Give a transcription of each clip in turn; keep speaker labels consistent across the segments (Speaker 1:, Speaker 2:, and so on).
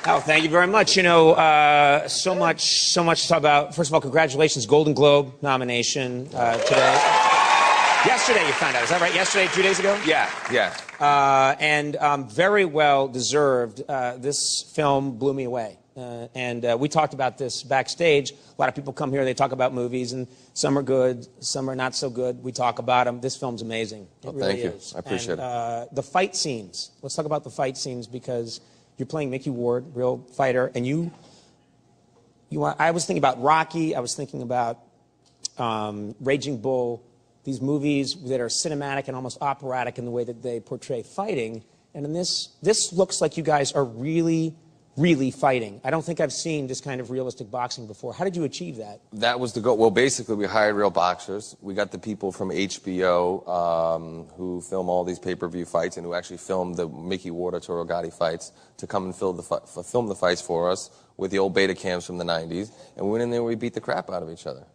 Speaker 1: Oh, thank you very much. You know, so much to talk about. First of all, congratulations, Golden Globe nomination today. Yesterday you found out, is that right? Yesterday, 2 days ago?
Speaker 2: Yeah.
Speaker 1: And very well deserved. This film blew me away. And we talked about this backstage. A lot of people come here, they talk about movies, and some are good, some are not so good. We talk about them. This film's amazing. It really
Speaker 2: thank you.
Speaker 1: is.
Speaker 2: I appreciate it.
Speaker 1: The fight scenes. Let's talk about the fight scenes, because you're playing Mickey Ward, real fighter, and I was thinking about Rocky. I was thinking about Raging Bull. These movies that are cinematic and almost operatic in the way that they portray fighting. And in this looks like you guys are really fighting. I don't think I've seen this kind of realistic boxing before. How did you achieve that?
Speaker 2: That was the goal. Well, basically, we hired real boxers. We got the people from HBO who film all these pay-per-view fights and who actually filmed the Mickey Ward Arturo Gatti fights to come and film the fights for us with the old beta cams from the 90s. And we went in there and we beat the crap out of each other.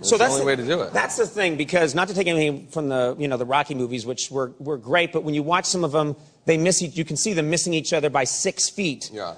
Speaker 2: So that's the only way to do it.
Speaker 1: That's the thing, because not to take anything from the Rocky movies, which were great, but when you watch some of them, you can see them missing each other by 6 feet.
Speaker 2: Yeah.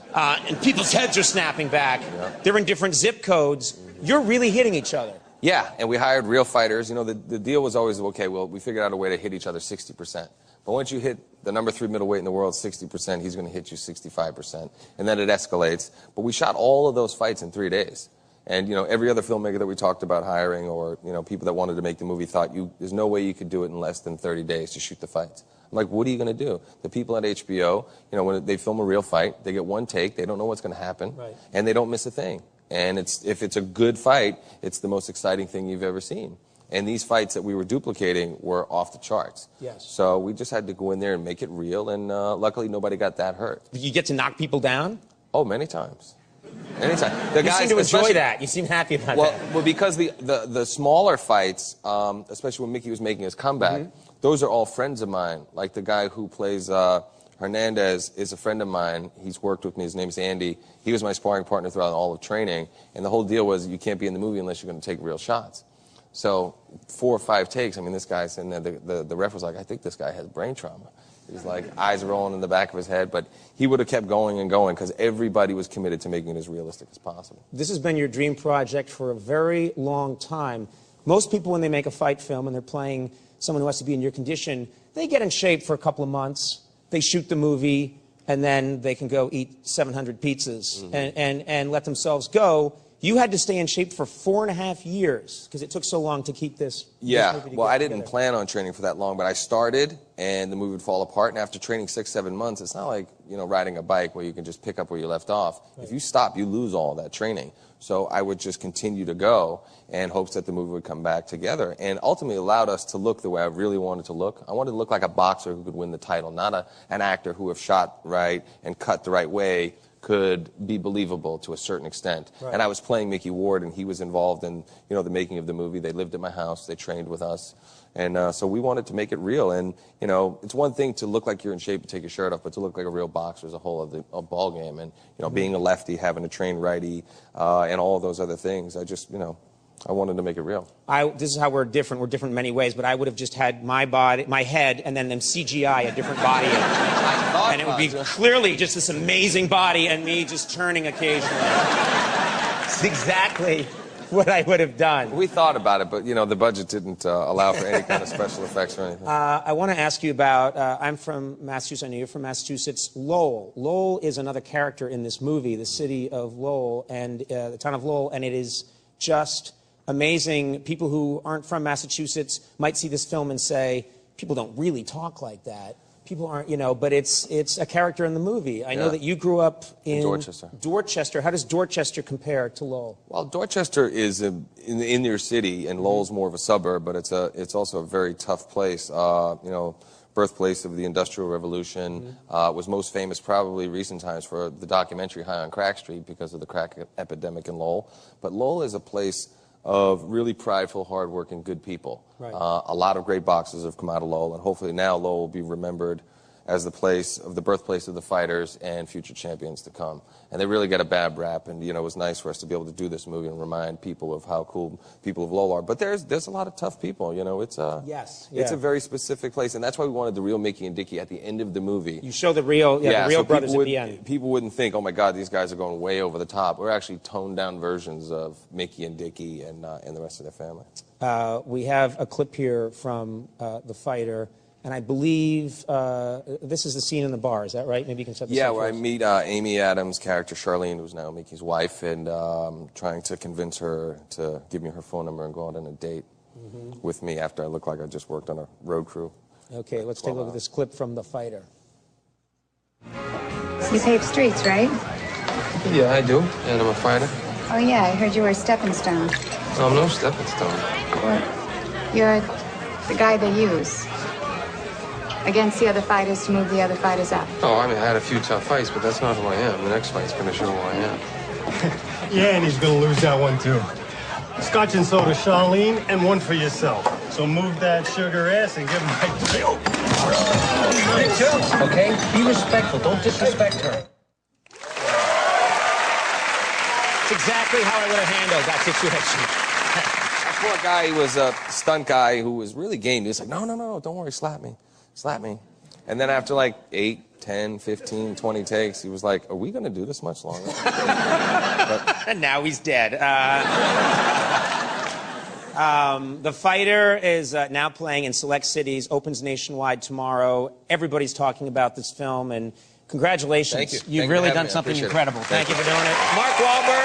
Speaker 1: And people's heads are snapping back.
Speaker 2: Yeah.
Speaker 1: They're in different zip codes. You're really hitting each other.
Speaker 2: Yeah, and we hired real fighters. You know, the deal was always, okay, well, we figured out a way to hit each other 60%. But once you hit the #3 middleweight in the world 60%, he's going to hit you 65%. And then it escalates. But we shot all of those fights in 3 days. And, you know, every other filmmaker that we talked about hiring, or, you know, people that wanted to make the movie thought there's no way you could do it in less than 30 days to shoot the fights. I'm like, what are you going to do? The people at HBO, you know, when they film a real fight, they get one take, they don't know what's going to happen,
Speaker 1: right,
Speaker 2: and they don't miss a thing. And if it's a good fight, it's the most exciting thing you've ever seen. And these fights that we were duplicating were off the charts.
Speaker 1: Yes.
Speaker 2: So we just had to go in there and make it real, and luckily nobody got that hurt.
Speaker 1: Did you get to knock people down?
Speaker 2: Oh, many times. Anytime.
Speaker 1: You seem to enjoy that. You seem happy about that.
Speaker 2: Well, because the smaller fights, especially when Mickey was making his comeback, those are all friends of mine. Like the guy who plays Hernandez is a friend of mine. He's worked with me. His name's Andy. He was my sparring partner throughout all of training. And the whole deal was you can't be in the movie unless you're going to take real shots. So 4 or 5 takes, I mean, this guy's in there. The ref was like, I think this guy has brain trauma. He's like, eyes rolling in the back of his head, but he would have kept going and going because everybody was committed to making it as realistic as possible.
Speaker 1: This has been your dream project for a very long time. Most people, when they make a fight film and they're playing someone who has to be in your condition, they get in shape for a couple of months, they shoot the movie, and then they can go eat 700 pizzas and let themselves go. You had to stay in shape for 4.5 years because it took so long to keep this.
Speaker 2: Yeah, well, I didn't plan on training for that long, but I started and the movie would fall apart. And after training 6, 7 months, it's not like, you know, riding a bike where you can just pick up where you left off. Right. If you stop, you lose all that training. So I would just continue to go in hopes that the movie would come back together, and ultimately allowed us to look the way I really wanted to look. I wanted to look like a boxer who could win the title, not an actor who, if shot right and cut the right way, could be believable to a certain extent. Right. And I was playing Mickey Ward, and he was involved in, you know, the making of the movie. They lived at my house. They trained with us. And so we wanted to make it real. And, you know, it's one thing to look like you're in shape and take your shirt off, but to look like a real boxer is a whole other ball game. And, you know, being a lefty, having to train righty, and all of those other things, I just, you know, I wanted to make it real.
Speaker 1: This is how we're different. We're different in many ways, but I would have just had my body, my head, and then CGI a different body. And it would be clearly just this amazing body and me just turning occasionally. It's exactly what I would have done.
Speaker 2: We thought about it, but, you know, the budget didn't allow for any kind of special effects or anything.
Speaker 1: I want to ask you about, I'm from Massachusetts, I know you're from Massachusetts, Lowell. Lowell is another character in this movie, the city of Lowell, and the town of Lowell, and it is just amazing. People who aren't from Massachusetts might see this film and say, people don't really talk like that. People aren't, you know, but it's a character in the movie. I know that you grew up in
Speaker 2: Dorchester.
Speaker 1: Dorchester. How does Dorchester compare to Lowell?
Speaker 2: Well, Dorchester is in your city, and Lowell's more of a suburb, but it's also a very tough place. You know, birthplace of the Industrial Revolution. Was most famous probably recent times for the documentary High on Crack Street because of the crack epidemic in Lowell. But Lowell is a place of really prideful, hardworking, good people. Right. A lot of great boxers have come out of Lowell, and hopefully now Lowell will be remembered as the birthplace of the fighters and future champions to come. And they really get a bad rap, and it was nice for us to be able to do this movie and remind people of how cool people of Lowell are. But there's a lot of tough people, it's a very specific place, and that's why we wanted the real Mickey and Dickie at the end of the movie.
Speaker 1: You show the real
Speaker 2: so
Speaker 1: brothers at the end.
Speaker 2: People wouldn't think, oh my God, these guys are going way over the top. We're actually toned down versions of Mickey and Dickie and the rest of their family.
Speaker 1: We have a clip here from The Fighter. And I believe this is the scene in the bar. Is that right? Maybe you can set this up.
Speaker 2: Yeah, where I meet Amy Adams' character, Charlene, who's now Mickey's wife, and trying to convince her to give me her phone number and go out on a date with me after I look like I just worked on a road crew.
Speaker 1: Okay, let's take a look at this clip from The Fighter.
Speaker 3: You pave streets, right?
Speaker 4: Yeah, I do, and I'm a fighter.
Speaker 3: Oh, yeah, I heard you were a stepping stone.
Speaker 4: No, I'm no stepping stone.
Speaker 3: Well, you're the guy they use against the other fighters to move the other fighters up.
Speaker 4: Oh, I mean, I had a few tough fights, but that's not who I am. The next fight's gonna show who I am.
Speaker 5: Yeah, and he's gonna lose that one, too. Scotch and soda, Charlene, and one for yourself. So move that sugar ass and give him my deal.
Speaker 6: Okay? Be respectful. Don't disrespect her.
Speaker 1: It's exactly how I would have handled that situation.
Speaker 2: That poor guy, he was a stunt guy who was really game. He was like, no, don't worry, slap me. Slap me. And then after like 8, 10, 15, 20 takes, he was like, are we going to do this much longer?
Speaker 1: And now he's dead. The Fighter is now playing in select cities, opens nationwide tomorrow. Everybody's talking about this film, and congratulations.
Speaker 2: Thank you.
Speaker 1: You've really done something incredible. Thank you for doing it. Mark Wahlberg.